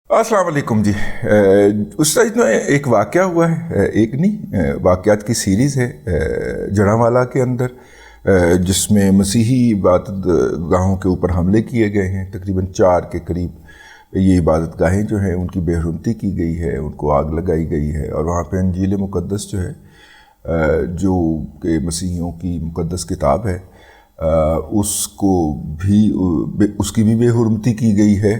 السلام علیکم جی۔ اس طرح میں ایک واقعہ ہوا ہے، ایک نہیں واقعات کی سیریز ہے جڑاں کے اندر، جس میں مسیحی عبادت گاہوں کے اوپر حملے کیے گئے ہیں۔ تقریباً 4 کے قریب یہ عبادت گاہیں جو ہیں ان کی بے حرمتی کی گئی ہے، ان کو آگ لگائی گئی ہے، اور وہاں پہ انجیل مقدس جو ہے جو کہ مسیحیوں کی مقدس کتاب ہے، اس کو بھی اس کی بھی بے حرمتی کی گئی ہے۔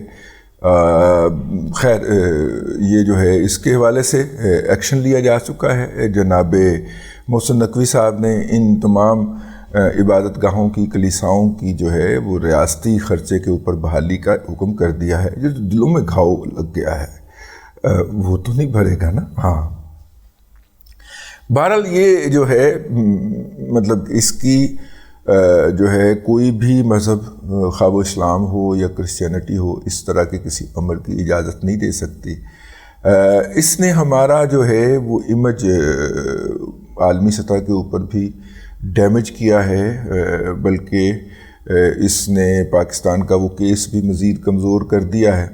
خیر یہ جو ہے اس کے حوالے سے ایکشن لیا جا چکا ہے۔ جناب محسن نقوی صاحب نے ان تمام عبادت گاہوں کی کلیساؤں کی جو ہے وہ ریاستی خرچے کے اوپر بحالی کا حکم کر دیا ہے۔ جو دلوں میں گھاؤ لگ گیا ہے وہ تو نہیں بھرے گا نا۔ ہاں، بہرحال یہ جو ہے مطلب اس کی جو ہے کوئی بھی مذہب، خواہ وہ اسلام ہو یا کرسچینٹی ہو، اس طرح کے کسی عمل کی اجازت نہیں دے سکتی۔ اس نے ہمارا جو ہے وہ امیج عالمی سطح کے اوپر بھی ڈیمیج کیا ہے، بلکہ اس نے پاکستان کا وہ کیس بھی مزید کمزور کر دیا ہے۔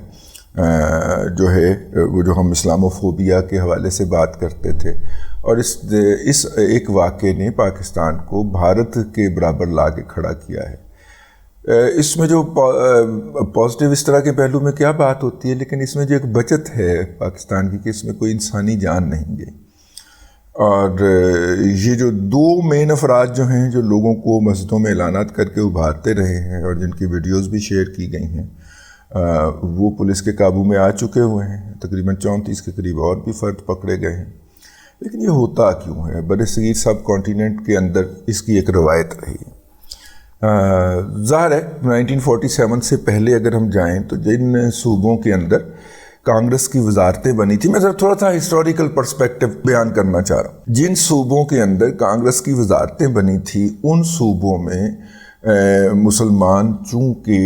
جو ہے وہ جو ہم اسلاموفوبیا کے حوالے سے بات کرتے تھے، اور اس ایک واقعے نے پاکستان کو بھارت کے برابر لا کے کھڑا کیا ہے۔ اس میں جو پازیٹیو اس طرح کے پہلو میں کیا بات ہوتی ہے، لیکن اس میں جو ایک بچت ہے پاکستان کی کہ اس میں کوئی انسانی جان نہیں گئی۔ اور یہ جو 2 مین افراد جو ہیں جو لوگوں کو مسجدوں میں اعلانات کر کے ابھارتے رہے ہیں اور جن کی ویڈیوز بھی شیئر کی گئی ہیں، وہ پولیس کے قابو میں آ چکے ہوئے ہیں۔ تقریباً 34 کے قریب اور بھی فرد پکڑے گئے ہیں۔ لیکن یہ ہوتا کیوں ہے؟ برِ صغیر سب کانٹیننٹ کے اندر اس کی ایک روایت رہی ہے۔ ظاہر ہے 1947 سے پہلے اگر ہم جائیں تو جن صوبوں کے اندر کانگریس کی وزارتیں بنی تھی، میں تھوڑا سا ہسٹوریکل پرسپیکٹو بیان کرنا چاہ رہا ہوں۔ جن صوبوں کے اندر کانگریس کی وزارتیں بنی تھی، ان صوبوں میں مسلمان چونکہ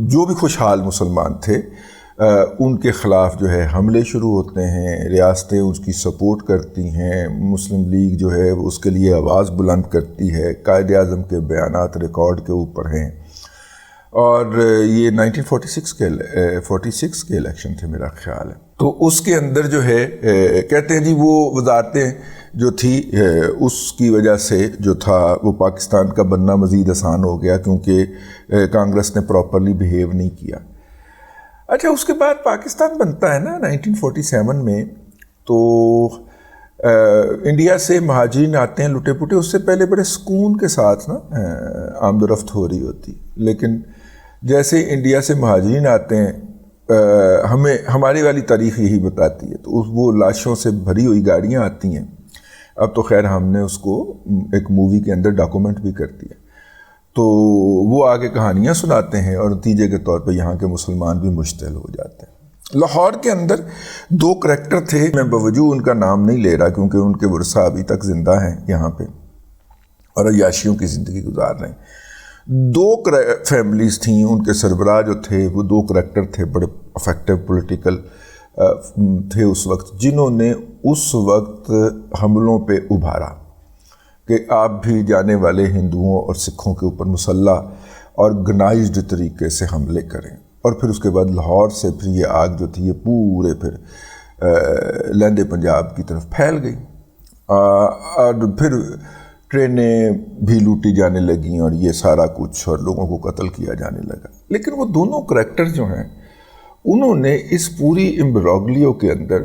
جو بھی خوشحال مسلمان تھے ان کے خلاف جو ہے حملے شروع ہوتے ہیں، ریاستیں اس کی سپورٹ کرتی ہیں، مسلم لیگ جو ہے وہ اس کے لیے آواز بلند کرتی ہے، قائد اعظم کے بیانات ریکارڈ کے اوپر ہیں۔ اور یہ 1946 کے الیکشن تھے میرا خیال ہے، تو اس کے اندر جو ہے کہتے ہیں جی وہ وزارتیں جو تھی اس کی وجہ سے جو تھا وہ پاکستان کا بننا مزید آسان ہو گیا، کیونکہ کانگریس نے پراپرلی بیہیو نہیں کیا۔ اچھا، اس کے بعد پاکستان بنتا ہے نا 1947 میں، تو انڈیا سے مہاجرین آتے ہیں لٹے پٹے، اس سے پہلے بڑے سکون کے ساتھ نا آمد و رفت ہو رہی ہوتی، لیکن جیسے انڈیا سے مہاجرین آتے ہیں ہماری والی تاریخ یہی بتاتی ہے، تو وہ لاشوں سے بھری ہوئی گاڑیاں آتی ہیں۔ اب تو خیر ہم نے اس کو ایک مووی کے اندر ڈاکومنٹ بھی کر دیا، تو وہ آگے کہانیاں سناتے ہیں اور نتیجے کے طور پہ یہاں کے مسلمان بھی مشتعل ہو جاتے ہیں۔ لاہور کے اندر 2 کریکٹر تھے، میں بوجود ان کا نام نہیں لے رہا کیونکہ ان کے ورثہ ابھی تک زندہ ہیں یہاں پہ اور عیاشیوں کی زندگی گزار رہے ہیں۔ 2 فیملیز تھیں، ان کے سربراہ جو تھے وہ 2 کریکٹر تھے، بڑے افیکٹو پولیٹیکل تھے اس وقت، جنہوں نے اس وقت حملوں پہ ابھارا کہ آپ بھی جانے والے ہندوؤں اور سکھوں کے اوپر مسلح اور آرگنائزڈ طریقے سے حملے کریں، اور پھر اس کے بعد لاہور سے پھر یہ آگ جو تھی یہ پورے پھر لہندے پنجاب کی طرف پھیل گئی، اور پھر ٹرینیں بھی لوٹی جانے لگیں اور یہ سارا کچھ، اور لوگوں کو قتل کیا جانے لگا۔ لیکن وہ دونوں کریکٹر جو ہیں انہوں نے اس پوری امبروگلیو کے اندر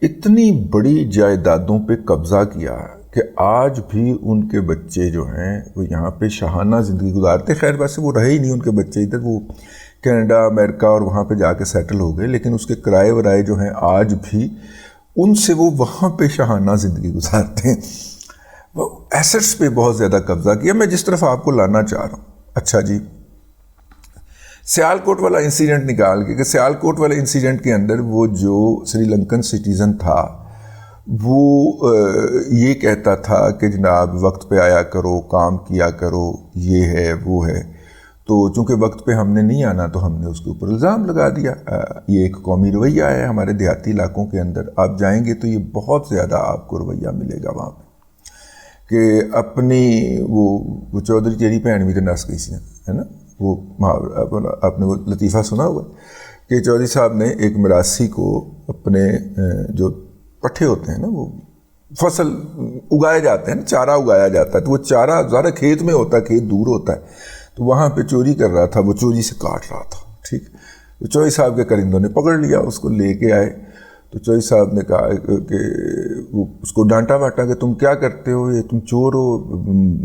اتنی بڑی جائیدادوں پہ قبضہ کیا کہ آج بھی ان کے بچے جو ہیں وہ یہاں پہ شاہانہ زندگی گزارتے۔ خیر ویسے وہ رہے ہی نہیں ان کے بچے ادھر، وہ کینیڈا، امریکہ اور وہاں پہ جا کے سیٹل ہو گئے، لیکن اس کے کرائے ورائے جو ہیں آج بھی ان سے وہ وہاں پہ شاہانہ زندگی گزارتے ہیں۔ وہ ایسٹس پہ بہت زیادہ قبضہ کیا۔ میں جس طرف آپ کو لانا چاہ رہا ہوں، اچھا جی، سیالکوٹ والا انسیڈنٹ نکال کے، کہ سیالکوٹ والے انسیڈنٹ کے اندر وہ جو سری لنکن سٹیزن تھا وہ یہ کہتا تھا کہ جناب وقت پہ آیا کرو، کام کیا کرو، یہ ہے وہ ہے، تو چونکہ وقت پہ ہم نے نہیں آنا تو ہم نے اس کے اوپر الزام لگا دیا۔ یہ ایک قومی رویہ ہے ہمارے دیہاتی علاقوں کے اندر، آپ جائیں گے تو یہ بہت زیادہ آپ کو رویہ ملے گا وہاں پہ، کہ اپنی وہ چودھری تیری بھین بھی تو نس گئی سی ہے نا، وہ آپ نے وہ لطیفہ سنا ہوا کہ چودھری صاحب نے ایک مراسی کو اپنے جو پٹھے ہوتے ہیں نا، وہ فصل اگائے جاتے ہیں نا، چارہ اگایا جاتا ہے، تو وہ چارہ ذرا کھیت میں ہوتا ہے، کھیت دور ہوتا ہے، تو وہاں پہ چوری کر رہا تھا، وہ چوری سے کاٹ رہا تھا، ٹھیک. تو چودھری صاحب کے کرندوں نے پکڑ لیا، اس کو لے کے آئے. تو چودھری صاحب نے کہا کہ وہ اس کو ڈانٹا واٹا کہ تم کیا کرتے ہو، یہ تم چور ہو،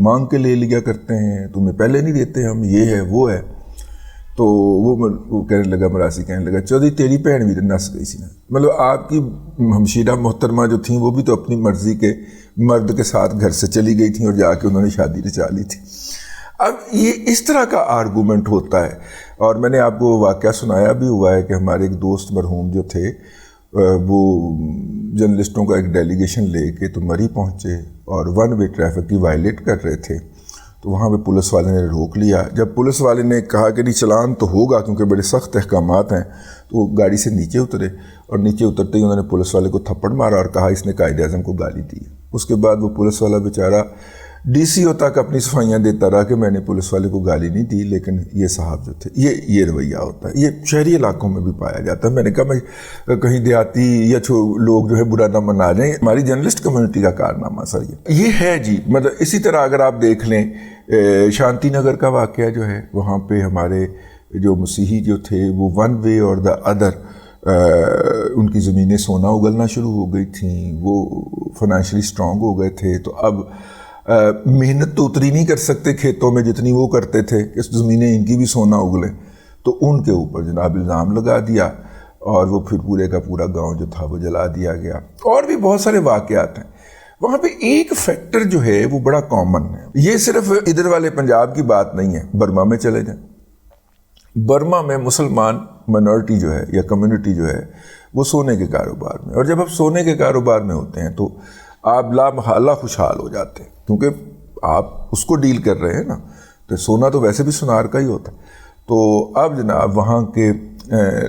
مانگ کے لے لیا کرتے ہیں، تمہیں پہلے نہیں دیتے ہم، یہ ہے وہ ہے. تو وہ کہنے لگا، مراسی کہنے لگا، چودھری تیری بہن بھی نس گئی سی نا، مطلب آپ کی ہمشیرہ محترمہ جو تھیں وہ بھی تو اپنی مرضی کے مرد کے ساتھ گھر سے چلی گئی تھیں اور جا کے انہوں نے شادی رچا لی تھی. اب یہ اس طرح کا آرگومنٹ ہوتا ہے. اور میں نے آپ کو واقعہ سنایا بھی ہوا ہے کہ ہمارے ایک دوست مرحوم جو تھے، وہ جرنلسٹوں کا ایک ڈیلیگیشن لے کے تو مری پہنچے اور ون وے ٹریفک کی وائلیٹ کر رہے تھے. تو وہاں پہ پولیس والے نے روک لیا. جب پولیس والے نے کہا کہ نہیں چلان تو ہوگا کیونکہ بڑے سخت احکامات ہیں، تو وہ گاڑی سے نیچے اترے اور نیچے اترتے ہی انہوں نے پولیس والے کو تھپڑ مارا اور کہا اس نے قائد اعظم کو گالی دی. اس کے بعد وہ پولیس والا بیچارہ ڈی سی او تک اپنی صفائیاں دیتا رہا کہ میں نے پولیس والے کو گالی نہیں دی، لیکن یہ صاحب جو تھے، یہ رویہ ہوتا ہے. یہ شہری علاقوں میں بھی پایا جاتا ہے. میں نے کہا میں کہیں دیہاتی یا لوگ جو ہے برا نہ منا جائیں، ہماری جرنلسٹ کمیونٹی کا کارنامہ سر یہ ہے جی. مطلب اسی طرح اگر آپ دیکھ لیں شانتی نگر کا واقعہ جو ہے، وہاں پہ ہمارے جو مسیحی جو تھے وہ ون وے اور دا ادر ان کی زمینیں سونا اگلنا شروع ہو گئی تھیں، وہ فائنینشلی اسٹرانگ ہو گئے تھے، تو اب محنت تو اتنی نہیں کر سکتے کھیتوں میں جتنی وہ کرتے تھے کہ زمینیں ان کی بھی سونا اگلیں. تو ان کے اوپر جناب الزام لگا دیا اور وہ پھر پورے کا پورا گاؤں جو تھا وہ جلا دیا گیا. اور بھی بہت سارے واقعات ہیں. وہاں پہ ایک فیکٹر جو ہے وہ بڑا کامن ہے. یہ صرف ادھر والے پنجاب کی بات نہیں ہے، برما میں چلے جائیں. برما میں مسلمان مائنورٹی جو ہے یا کمیونٹی جو ہے وہ سونے کے کاروبار میں، اور جب آپ سونے کے کاروبار میں ہوتے ہیں تو آپ لا محالہ خوشحال ہو جاتے ہیں، کیونکہ آپ اس کو ڈیل کر رہے ہیں نا. تو سونا تو ویسے بھی سونار کا ہی ہوتا ہے. تو اب جناب وہاں کے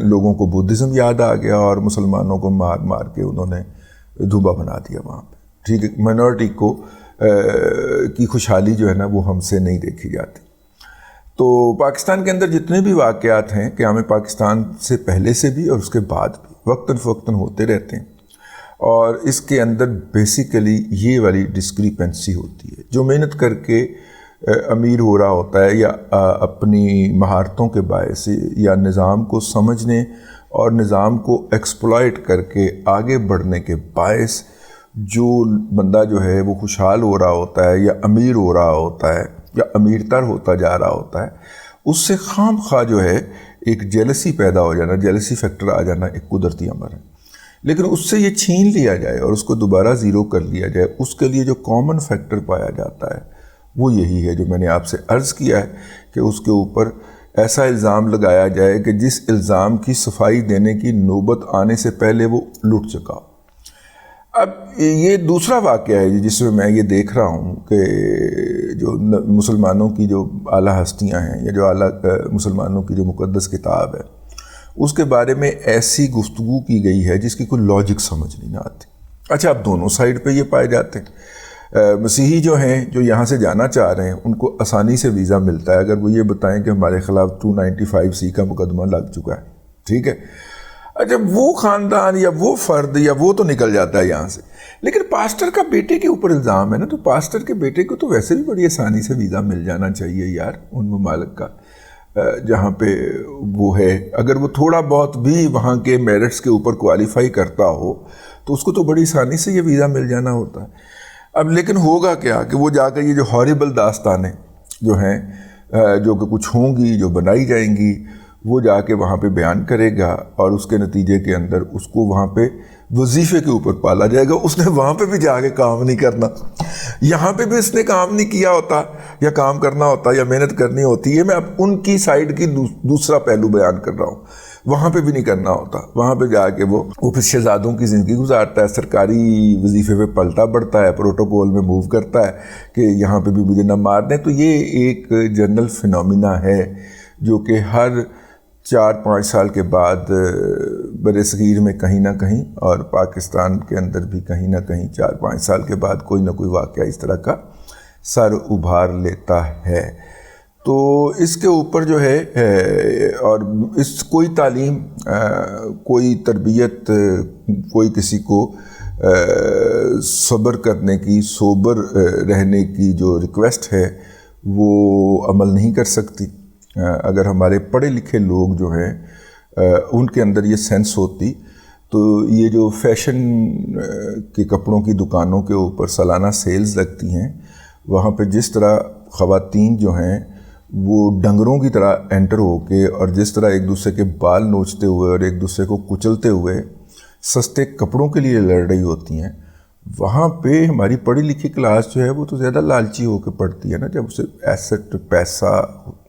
لوگوں کو بدھزم یاد آ گیا اور مسلمانوں کو مار مار کے انہوں نے دھوبا بنا دیا وہاں پہ. ٹھیک ہے، مائنورٹی کو کی خوشحالی جو ہے نا وہ ہم سے نہیں دیکھی جاتی. تو پاکستان کے اندر جتنے بھی واقعات ہیں قیام پاکستان سے پہلے سے بھی اور اس کے بعد بھی وقتاً فوقتاً ہوتے رہتے ہیں، اور اس کے اندر بیسیکلی یہ والی ڈسکریپنسی ہوتی ہے. جو محنت کر کے امیر ہو رہا ہوتا ہے یا اپنی مہارتوں کے باعث یا نظام کو سمجھنے اور نظام کو ایکسپلائٹ کر کے آگے بڑھنے کے باعث جو بندہ جو ہے وہ خوشحال ہو رہا ہوتا ہے یا امیر ہو رہا ہوتا ہے یا امیر تر ہوتا جا رہا ہوتا ہے، اس سے خام خواہ جو ہے ایک جیلسی پیدا ہو جانا، جیلسی فیکٹر آ جانا ایک قدرتی امر ہے. لیکن اس سے یہ چھین لیا جائے اور اس کو دوبارہ زیرو کر لیا جائے، اس کے لیے جو کامن فیکٹر پایا جاتا ہے وہ یہی ہے جو میں نے آپ سے عرض کیا ہے کہ اس کے اوپر ایسا الزام لگایا جائے کہ جس الزام کی صفائی دینے کی نوبت آنے سے پہلے وہ لٹ چکا. اب یہ دوسرا واقعہ ہے جس میں یہ دیکھ رہا ہوں کہ جو مسلمانوں کی جو اعلیٰ ہستیاں ہیں یا جو اعلیٰ مسلمانوں کی جو مقدس کتاب ہے اس کے بارے میں ایسی گفتگو کی گئی ہے جس کی کوئی لاجک سمجھ نہیں آتی. اچھا، اب دونوں سائڈ پہ یہ پائے جاتے ہیں. مسیحی جو ہیں جو یہاں سے جانا چاہ رہے ہیں ان کو آسانی سے ویزا ملتا ہے اگر وہ یہ بتائیں کہ ہمارے خلاف 295C کا مقدمہ لگ چکا ہے. ٹھیک ہے، اچھا وہ خاندان یا وہ فرد یا وہ تو نکل جاتا ہے یہاں سے. لیکن پاسٹر کا بیٹے کے اوپر الزام ہے نا، تو پاسٹر کے بیٹے کو تو ویسے بھی بڑی آسانی سے ویزا مل جانا چاہیے یار ان ممالک کا جہاں پہ وہ ہے. اگر وہ تھوڑا بہت بھی وہاں کے میرٹس کے اوپر کوالیفائی کرتا ہو تو اس کو تو بڑی آسانی سے یہ ویزا مل جانا ہوتا ہے. اب لیکن ہوگا کیا کہ وہ جا کر یہ جو ہاریبل داستانیں جو ہیں جو کہ کچھ ہوں گی جو بنائی جائیں گی وہ جا کے وہاں پہ بیان کرے گا اور اس کے نتیجے کے اندر اس کو وہاں پہ وظیفے کے اوپر پالا جائے گا. اس نے وہاں پہ بھی جا کے کام نہیں کرنا، یہاں پہ بھی اس نے کام نہیں کیا ہوتا یا کام کرنا ہوتا یا محنت کرنی ہوتی ہے. میں اب ان کی سائڈ کی دوسرا پہلو بیان کر رہا ہوں. وہاں پہ بھی نہیں کرنا ہوتا، وہاں پہ جا کے وہ پھر شہزادوں کی زندگی گزارتا ہے، سرکاری وظیفے پہ پلتا بڑھتا ہے، پروٹوکول میں موو کرتا ہے کہ یہاں پہ بھی مجھے نہ مار دیں. تو یہ ایک جنرل فینومینا ہے جو کہ ہر 4-5 سال کے بعد بر صغیر میں کہیں نہ کہیں اور پاکستان کے اندر بھی کہیں نہ کہیں 4-5 سال کے بعد کوئی نہ کوئی واقعہ اس طرح کا سر ابھار لیتا ہے. تو اس کے اوپر جو ہے اور اس کوئی تعلیم، کوئی تربیت، کوئی کسی کو صبر کرنے کی، سوبر رہنے کی جو ریکویسٹ ہے وہ عمل نہیں کر سکتی۔ اگر ہمارے پڑھے لکھے لوگ جو ہیں ان کے اندر یہ سینس ہوتی تو یہ جو فیشن کے کپڑوں کی دکانوں کے اوپر سالانہ سیلز لگتی ہیں، وہاں پہ جس طرح خواتین جو ہیں وہ ڈنگروں کی طرح انٹر ہو کے اور جس طرح ایک دوسرے کے بال نوچتے ہوئے اور ایک دوسرے کو کچلتے ہوئے سستے کپڑوں کے لیے لڑ رہی ہوتی ہیں، وہاں پہ ہماری پڑھی لکھی کلاس جو ہے وہ تو زیادہ لالچی ہو کے پڑھتی ہے نا۔ جب اسے ایسٹ پیسہ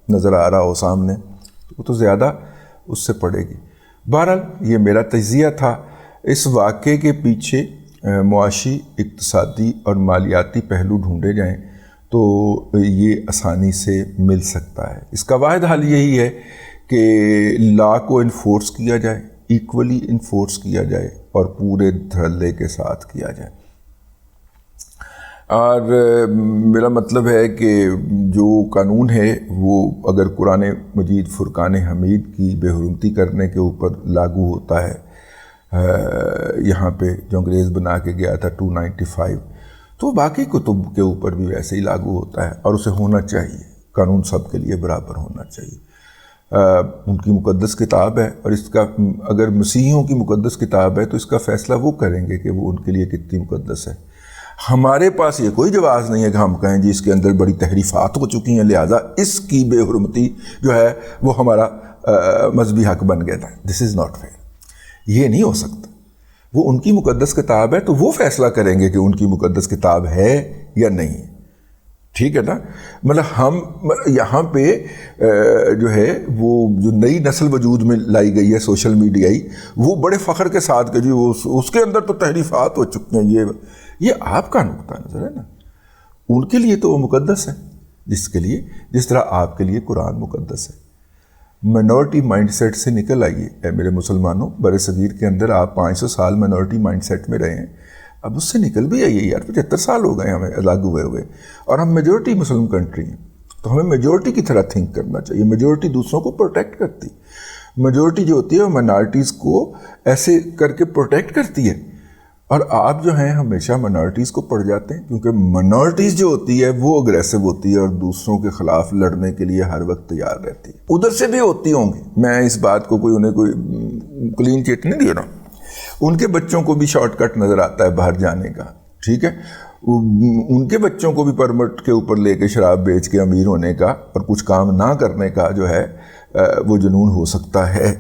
نظر آ رہا ہو سامنے تو وہ تو زیادہ اس سے پڑھے گی۔ بہرحال یہ میرا تجزیہ تھا۔ اس واقعے کے پیچھے معاشی، اقتصادی اور مالیاتی پہلو ڈھونڈے جائیں تو یہ آسانی سے مل سکتا ہے۔ اس کا واحد حل یہی ہے کہ لا کو انفورس کیا جائے، ایکولی انفورس کیا جائے اور پورے دھڑلے کے ساتھ کیا جائے۔ اور میرا مطلب ہے کہ جو قانون ہے وہ اگر قرآن مجید فرقان حمید کی بے حرمتی کرنے کے اوپر لاگو ہوتا ہے، یہاں پہ جو انگریز بنا کے گیا تھا 295، تو باقی کتب کے اوپر بھی ویسے ہی لاگو ہوتا ہے اور اسے ہونا چاہیے۔ قانون سب کے لیے برابر ہونا چاہیے۔ ان کی مقدس کتاب ہے اور اس کا اگر مسیحیوں کی مقدس کتاب ہے تو اس کا فیصلہ وہ کریں گے کہ وہ ان کے لیے کتنی مقدس ہے۔ ہمارے پاس یہ کوئی جواز نہیں ہے کہ ہم کہیں جی اس کے اندر بڑی تحریفات ہو چکی ہیں لہٰذا اس کی بے حرمتی جو ہے وہ ہمارا مذہبی حق بن گیا تھا۔ دس از ناٹ فیئر، یہ نہیں ہو سکتا۔ وہ ان کی مقدس کتاب ہے تو وہ فیصلہ کریں گے کہ ان کی مقدس کتاب ہے یا نہیں، ٹھیک ہے نا۔ مطلب ہم یہاں پہ جو ہے وہ جو نئی نسل وجود میں لائی گئی ہے سوشل میڈیائی، وہ بڑے فخر کے ساتھ کہ جی وہ اس کے اندر تو تحریفات ہو چکی ہیں، یہ آپ کا نقطہ نظر ہے نا۔ ان کے لیے تو وہ مقدس ہے جس طرح آپ کے لیے قرآن مقدس ہے۔ مائنورٹی مائنڈ سیٹ سے نکل آئیے اے میرے مسلمانوں۔ بر صغیر کے اندر آپ 500 سال مائنورٹی مائنڈ سیٹ میں رہے ہیں، اب اس سے نکل بھی آئیے یار۔ 75 سال ہو گئے ہمیں الگ ہوئے اور ہم میجورٹی مسلم کنٹری ہیں، تو ہمیں میجورٹی کی طرح تھنک کرنا چاہیے۔ میجورٹی دوسروں کو پروٹیکٹ کرتی، میجورٹی جو ہوتی ہے وہ مائنارٹیز کو ایسے کر کے پروٹیکٹ کرتی ہے، اور آپ جو ہیں ہمیشہ مائنارٹیز کو پڑ جاتے ہیں، کیونکہ مائنارٹیز جو ہوتی ہے وہ اگریسو ہوتی ہے اور دوسروں کے خلاف لڑنے کے لیے ہر وقت تیار رہتی ہے۔ ادھر سے بھی ہوتی ہوں گی، میں اس بات کو انہیں کوئی کلین چٹ نہیں دے رہا ہوں۔ ان کے بچوں کو بھی شارٹ کٹ نظر آتا ہے باہر جانے کا، ٹھیک ہے۔ ان کے بچوں کو بھی پرمٹ کے اوپر لے کے شراب بیچ کے امیر ہونے کا اور کچھ کام نہ کرنے کا جو ہے وہ جنون ہو سکتا ہے،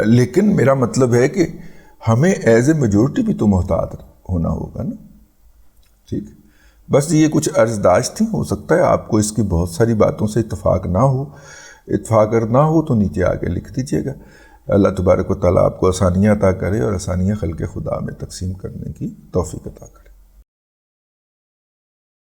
لیکن میرا مطلب ہے کہ ہمیں ایز اے میجورٹی بھی تو محتاط ہونا ہوگا نا، ٹھیک۔ بس یہ کچھ عرضداشت تھیں، ہو سکتا ہے آپ کو اس کی بہت ساری باتوں سے اتفاق نہ ہو۔ اتفاق اگر نہ ہو تو نیچے آ کے لکھ دیجیے گا۔ اللہ تبارک و تعالیٰ آپ کو آسانیاں عطا کرے اور آسانیاں خلق خدا میں تقسیم کرنے کی توفیق عطا کرے۔